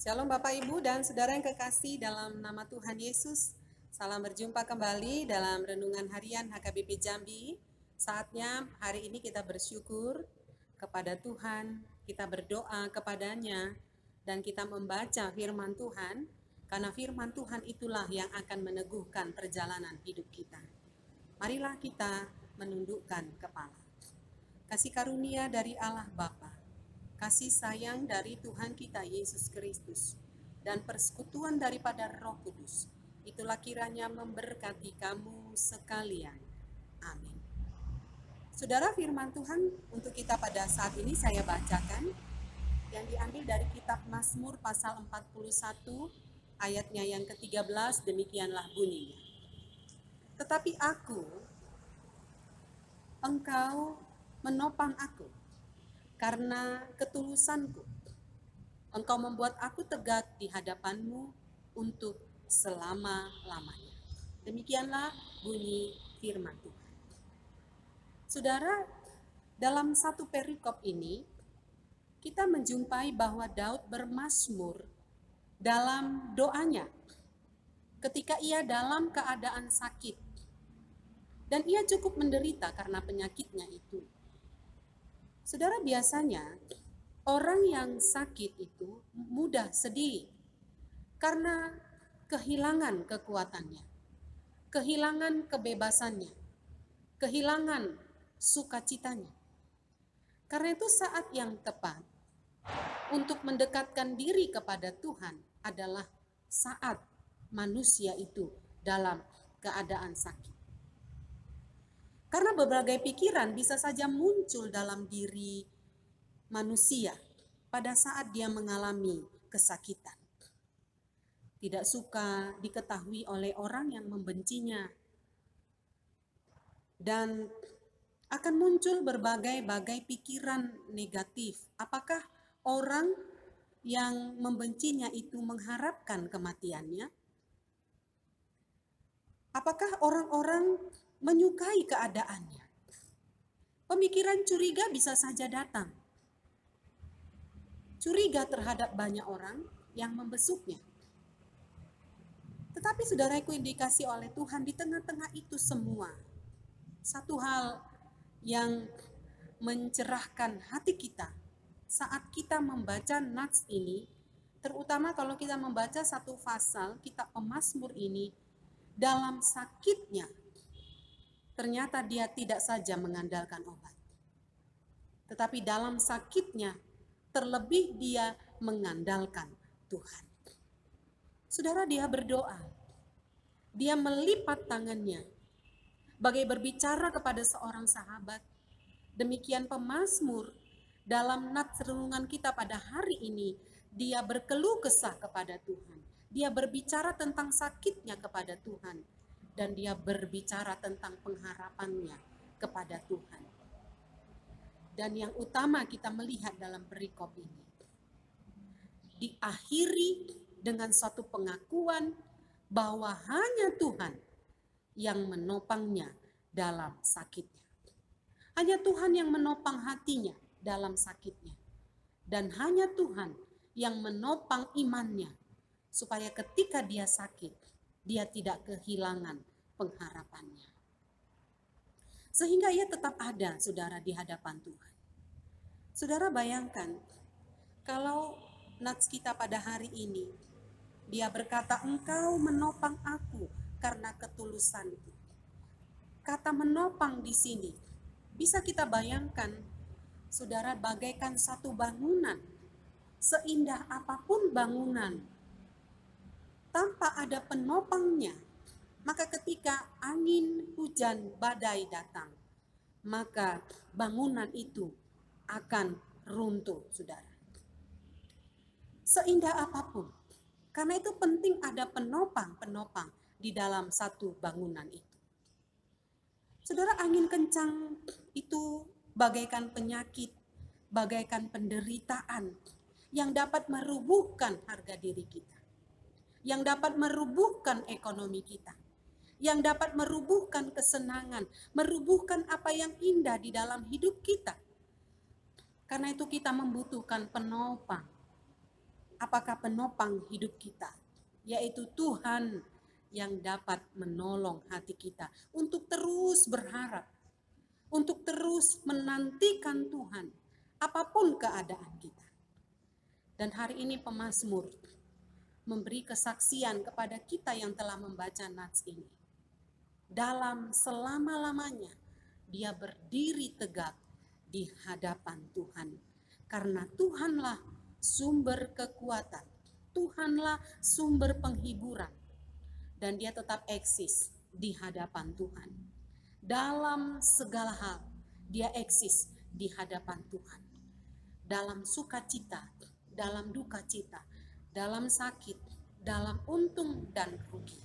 Shalom Bapak Ibu dan Saudara yang kekasih dalam nama Tuhan Yesus. Salam berjumpa kembali dalam Renungan Harian HKBP Jambi. Saatnya hari ini kita bersyukur kepada Tuhan, kita berdoa kepadanya, dan kita membaca firman Tuhan, karena firman Tuhan itulah yang akan meneguhkan perjalanan hidup kita. Marilah kita menundukkan kepala. Kasih karunia dari Allah Bapa, kasih sayang dari Tuhan kita Yesus Kristus, dan persekutuan daripada Roh Kudus, itulah kiranya memberkati kamu sekalian. Amin. Saudara, firman Tuhan untuk kita pada saat ini saya bacakan, yang diambil dari kitab Mazmur pasal 41, ayatnya yang ke-13, demikianlah bunyinya. Tetapi engkau menopang aku, karena ketulusanku. Engkau membuat aku tegak di hadapanmu untuk selama-lamanya. Demikianlah bunyi firman Tuhan. Saudara, dalam satu perikop ini, kita menjumpai bahwa Daud bermazmur dalam doanya ketika ia dalam keadaan sakit. Dan ia cukup menderita karena penyakitnya itu. Saudara, biasanya orang yang sakit itu mudah sedih karena kehilangan kekuatannya, kehilangan kebebasannya, kehilangan sukacitanya. Karena itu saat yang tepat untuk mendekatkan diri kepada Tuhan adalah saat manusia itu dalam keadaan sakit. Karena berbagai pikiran bisa saja muncul dalam diri manusia pada saat dia mengalami kesakitan. Tidak suka diketahui oleh orang yang membencinya. Dan akan muncul berbagai-bagai pikiran negatif. Apakah orang yang membencinya itu mengharapkan kematiannya? Apakah orang-orang menyukai keadaannya? Pemikiran curiga bisa saja datang. Curiga terhadap banyak orang yang membesuknya. Tetapi saudaraku, indikasi oleh Tuhan di tengah-tengah itu semua, satu hal yang mencerahkan hati kita saat kita membaca nats ini, terutama kalau kita membaca satu pasal kitab Mazmur ini, dalam sakitnya ternyata dia tidak saja mengandalkan obat, tetapi dalam sakitnya terlebih dia mengandalkan Tuhan. Saudara, dia berdoa, dia melipat tangannya bagai berbicara kepada seorang sahabat. Demikian pemazmur dalam nats renungan kita pada hari ini, dia berkeluh kesah kepada Tuhan. Dia berbicara tentang sakitnya kepada Tuhan, dan dia berbicara tentang pengharapannya kepada Tuhan. Dan yang utama kita melihat dalam perikop ini, diakhiri dengan suatu pengakuan bahwa hanya Tuhan yang menopangnya dalam sakitnya. Hanya Tuhan yang menopang hatinya dalam sakitnya. Dan hanya Tuhan yang menopang imannya, supaya ketika dia sakit, dia tidak kehilangan pengharapannya. Sehingga ia tetap ada, saudara, di hadapan Tuhan. Saudara, bayangkan kalau nats kita pada hari ini, dia berkata, engkau menopang aku karena ketulusanku. Kata menopang di sini bisa kita bayangkan, saudara, bagaikan satu bangunan. Seindah apapun bangunan, tanpa ada penopangnya, maka ketika angin, hujan, badai datang, maka bangunan itu akan runtuh, saudara. Seindah apapun, karena itu penting ada penopang di dalam satu bangunan itu. Saudara, angin kencang itu bagaikan penyakit, bagaikan penderitaan yang dapat merubuhkan harga diri kita, yang dapat merubuhkan ekonomi kita, yang dapat merubuhkan kesenangan, merubuhkan apa yang indah di dalam hidup kita. Karena itu kita membutuhkan penopang. apakah penopang hidup kita, yaitu Tuhan yang dapat menolong hati kita untuk terus berharap, untuk terus menantikan Tuhan, apapun keadaan kita. Dan hari ini pemazmur memberi kesaksian kepada kita yang telah membaca nats ini. Dalam selama-lamanya, dia berdiri tegak di hadapan Tuhan. Karena Tuhanlah sumber kekuatan, Tuhanlah sumber penghiburan. Dan dia tetap eksis di hadapan Tuhan. Dalam segala hal, dia eksis di hadapan Tuhan. Dalam sukacita, dalam duka cita, dalam sakit, dalam untung dan rugi.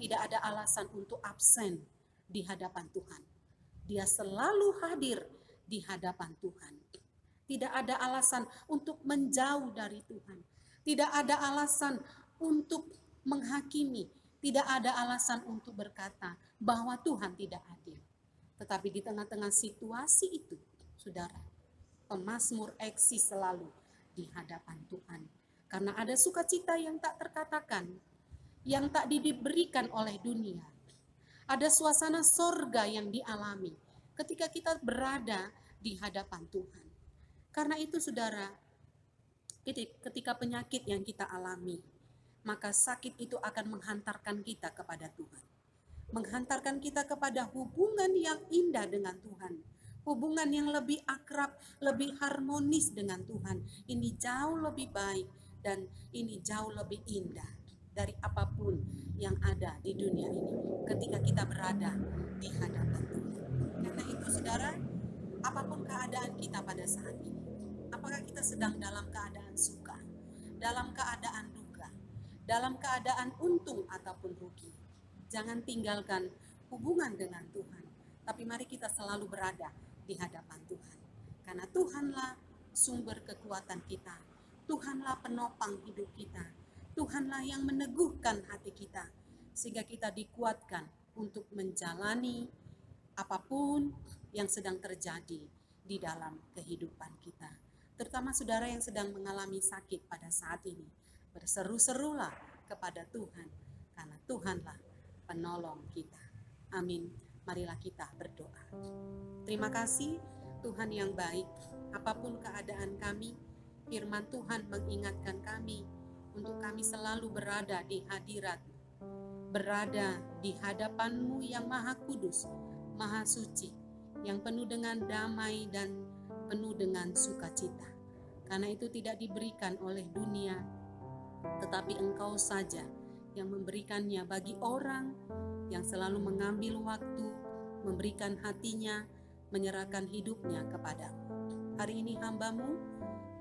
Tidak ada alasan untuk absen di hadapan Tuhan. Dia selalu hadir di hadapan Tuhan. Tidak ada alasan untuk menjauh dari Tuhan. Tidak ada alasan untuk menghakimi. Tidak ada alasan untuk berkata bahwa Tuhan tidak adil. Tetapi di tengah-tengah situasi itu, saudara, pemazmur eksis selalu di hadapan Tuhan. Karena ada sukacita yang tak terkatakan, yang tak diberikan oleh dunia. Ada suasana sorga yang dialami ketika kita berada di hadapan Tuhan. Karena itu saudara, ketika penyakit yang kita alami, maka sakit itu akan menghantarkan kita kepada Tuhan. Menghantarkan kita kepada hubungan yang indah dengan Tuhan. Hubungan yang lebih akrab, lebih harmonis dengan Tuhan. Ini jauh lebih baik dan ini jauh lebih indah dari apapun yang ada di dunia ini ketika kita berada di hadapan Tuhan. Karena itu saudara, apapun keadaan kita pada saat ini, apakah kita sedang dalam keadaan suka, dalam keadaan duka, dalam keadaan untung ataupun rugi, jangan tinggalkan hubungan dengan Tuhan. Tapi mari kita selalu berada di hadapan Tuhan. Karena Tuhanlah sumber kekuatan kita. Tuhanlah penopang hidup kita. Tuhanlah yang meneguhkan hati kita. Sehingga kita dikuatkan untuk menjalani apapun yang sedang terjadi di dalam kehidupan kita. Terutama saudara yang sedang mengalami sakit pada saat ini. Berseru-serulah kepada Tuhan, karena Tuhanlah penolong kita. Amin. Marilah kita berdoa. Terima kasih Tuhan yang baik. Apapun keadaan kami, firman Tuhan mengingatkan kami untuk kami selalu berada di hadirat, berada di hadapan-Mu yang maha kudus, maha suci, yang penuh dengan damai dan penuh dengan sukacita. Karena itu tidak diberikan oleh dunia, tetapi Engkau saja yang memberikannya bagi orang yang selalu mengambil waktu, memberikan hatinya, menyerahkan hidupnya kepadamu. Hari ini hamba-Mu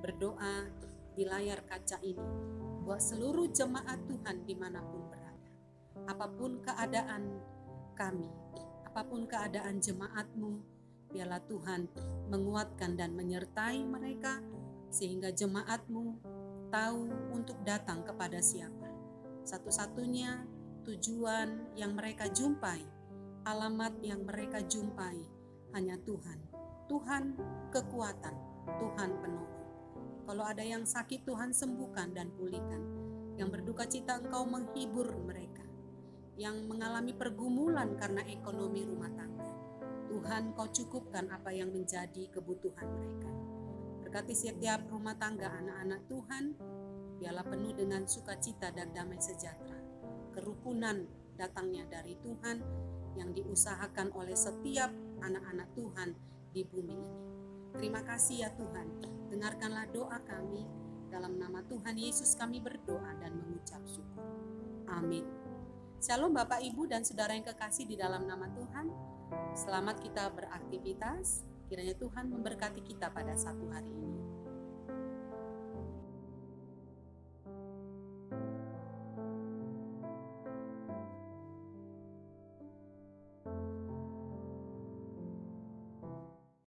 berdoa di layar kaca ini, buat seluruh jemaat Tuhan dimanapun berada. Apapun keadaan kami, apapun keadaan jemaat-Mu, biarlah Tuhan menguatkan dan menyertai mereka, sehingga jemaat-Mu tahu untuk datang kepada siapa. Satu-satunya tujuan yang mereka jumpai, alamat yang mereka jumpai, hanya Tuhan. Tuhan kekuatan, Tuhan penolong. Kalau ada yang sakit, Tuhan sembuhkan dan pulihkan. Yang berduka cita, Engkau menghibur mereka. Yang mengalami pergumulan karena ekonomi rumah tangga, Tuhan, Kau cukupkan apa yang menjadi kebutuhan mereka. Berkati setiap rumah tangga anak-anak Tuhan, biarlah penuh dengan sukacita dan damai sejahtera. Kerukunan datangnya dari Tuhan yang diusahakan oleh setiap anak-anak Tuhan di bumi ini. Terima kasih ya Tuhan, dengarkanlah doa kami. Dalam nama Tuhan Yesus kami berdoa dan mengucap syukur. Amin. Shalom Bapak Ibu dan Saudara yang kekasih di dalam nama Tuhan. Selamat kita beraktivitas. Kiranya Tuhan memberkati kita pada satu hari ini.